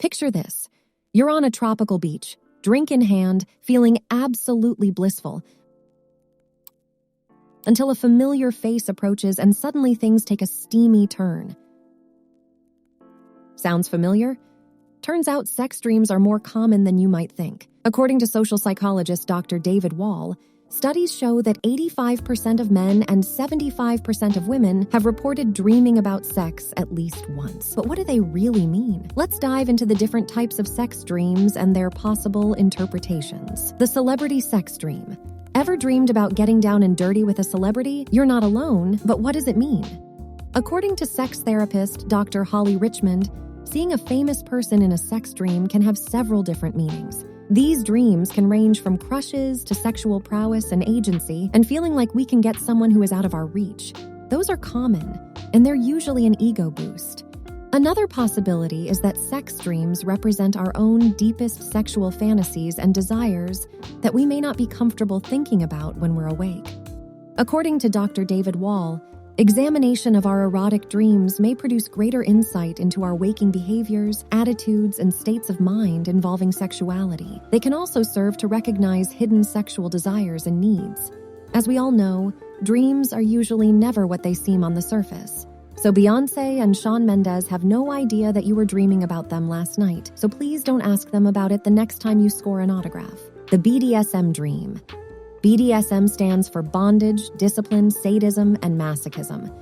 Picture this. You're on a tropical beach, drink in hand, feeling absolutely blissful, until a familiar face approaches and suddenly things take a steamy turn. Sounds familiar? Turns out sex dreams are more common than you might think. According to social psychologist Dr. David Wall, studies show that 85% of men and 75% of women have reported dreaming about sex at least once. But what do they really mean? Let's dive into the different types of sex dreams and their possible interpretations. The celebrity sex dream. Ever dreamed about getting down and dirty with a celebrity? You're not alone, but what does it mean? According to sex therapist Dr. Holly Richmond, seeing a famous person in a sex dream can have several different meanings. These dreams can range from crushes to sexual prowess and agency, and feeling like we can get someone who is out of our reach. Those are common, and they're usually an ego boost. Another possibility is that sex dreams represent our own deepest sexual fantasies and desires that we may not be comfortable thinking about when we're awake. According to Dr. David Wall, examination of our erotic dreams may produce greater insight into our waking behaviors, attitudes, and states of mind involving sexuality. They can also serve to recognize hidden sexual desires and needs. As we all know, dreams are usually never what they seem on the surface. So Beyoncé and Shawn Mendes have no idea that you were dreaming about them last night, so please don't ask them about it the next time you score an autograph. The BDSM dream. BDSM stands for bondage, discipline, sadism, and masochism.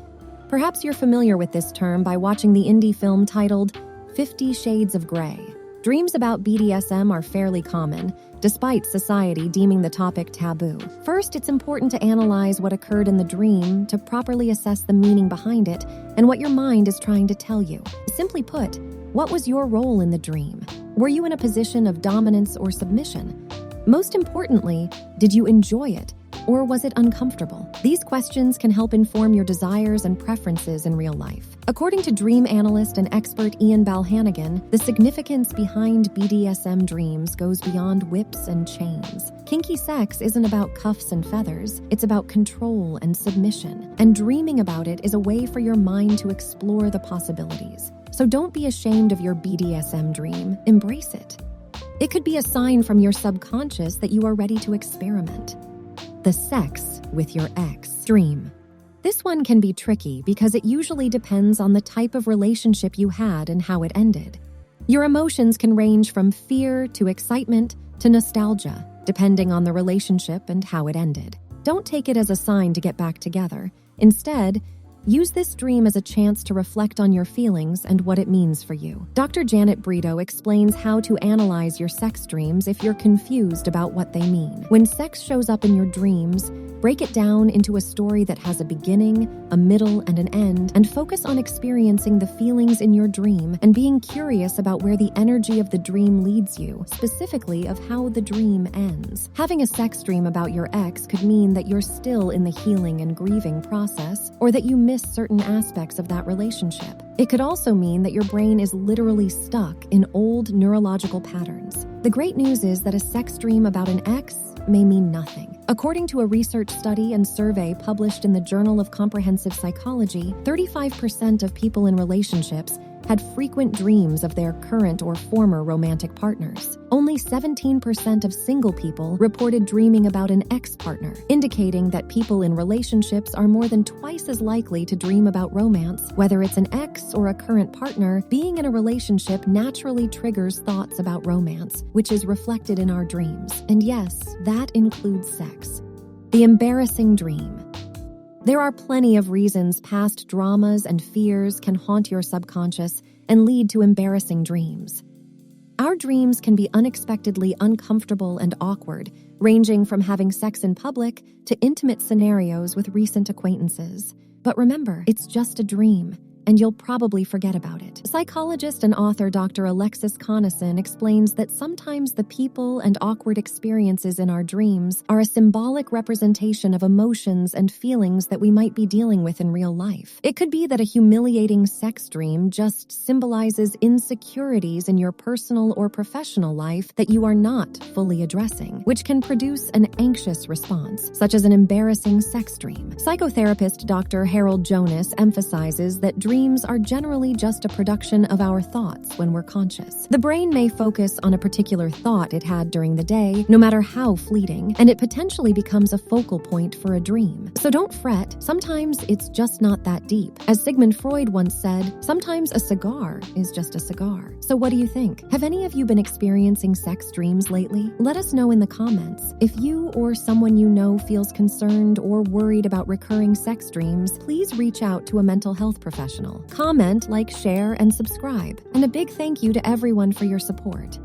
Perhaps you're familiar with this term by watching the indie film titled 50 Shades of Grey. Dreams about BDSM are fairly common, despite society deeming the topic taboo. First, it's important to analyze what occurred in the dream to properly assess the meaning behind it and what your mind is trying to tell you. Simply put, what was your role in the dream? Were you in a position of dominance or submission? Most importantly, did you enjoy it, or was it uncomfortable? These questions can help inform your desires and preferences in real life. According to dream analyst and expert Ian Balhannigan, the significance behind BDSM dreams goes beyond whips and chains. Kinky sex isn't about cuffs and feathers, it's about control and submission. And dreaming about it is a way for your mind to explore the possibilities. So don't be ashamed of your BDSM dream, embrace it. It could be a sign from your subconscious that you are ready to experiment. The sex with your ex dream. This one can be tricky because it usually depends on the type of relationship you had and how it ended. Your emotions can range from fear to excitement to nostalgia, depending on the relationship and how it ended. Don't take it as a sign to get back together. Instead, use this dream as a chance to reflect on your feelings and what it means for you. Dr. Janet Brito explains how to analyze your sex dreams if you're confused about what they mean. When sex shows up in your dreams, break it down into a story that has a beginning, a middle, and an end, and focus on experiencing the feelings in your dream and being curious about where the energy of the dream leads you, specifically of how the dream ends. Having a sex dream about your ex could mean that you're still in the healing and grieving process, or that you miss certain aspects of that relationship. It could also mean that your brain is literally stuck in old neurological patterns. The great news is that a sex dream about an ex may mean nothing. According to a research study and survey published in the Journal of Comprehensive Psychology, 35% of people in relationships had frequent dreams of their current or former romantic partners. Only 17% of single people reported dreaming about an ex-partner, indicating that people in relationships are more than twice as likely to dream about romance. Whether it's an ex or a current partner, being in a relationship naturally triggers thoughts about romance, which is reflected in our dreams. And yes, that includes sex. The embarrassing dream. There are plenty of reasons past dramas and fears can haunt your subconscious and lead to embarrassing dreams. Our dreams can be unexpectedly uncomfortable and awkward, ranging from having sex in public to intimate scenarios with recent acquaintances. But remember, it's just a dream, and you'll probably forget about it. Psychologist and author Dr. Alexis Conason explains that sometimes the people and awkward experiences in our dreams are a symbolic representation of emotions and feelings that we might be dealing with in real life. It could be that a humiliating sex dream just symbolizes insecurities in your personal or professional life that you are not fully addressing, which can produce an anxious response, such as an embarrassing sex dream. Psychotherapist Dr. Harold Jonas emphasizes that dreams dreams are generally just a production of our thoughts when we're conscious. The brain may focus on a particular thought it had during the day, no matter how fleeting, and it potentially becomes a focal point for a dream. So don't fret, sometimes it's just not that deep. As Sigmund Freud once said, sometimes a cigar is just a cigar. So what do you think? Have any of you been experiencing sex dreams lately? Let us know in the comments. If you or someone you know feels concerned or worried about recurring sex dreams, please reach out to a mental health professional. Comment, like, share, and subscribe. And a big thank you to everyone for your support.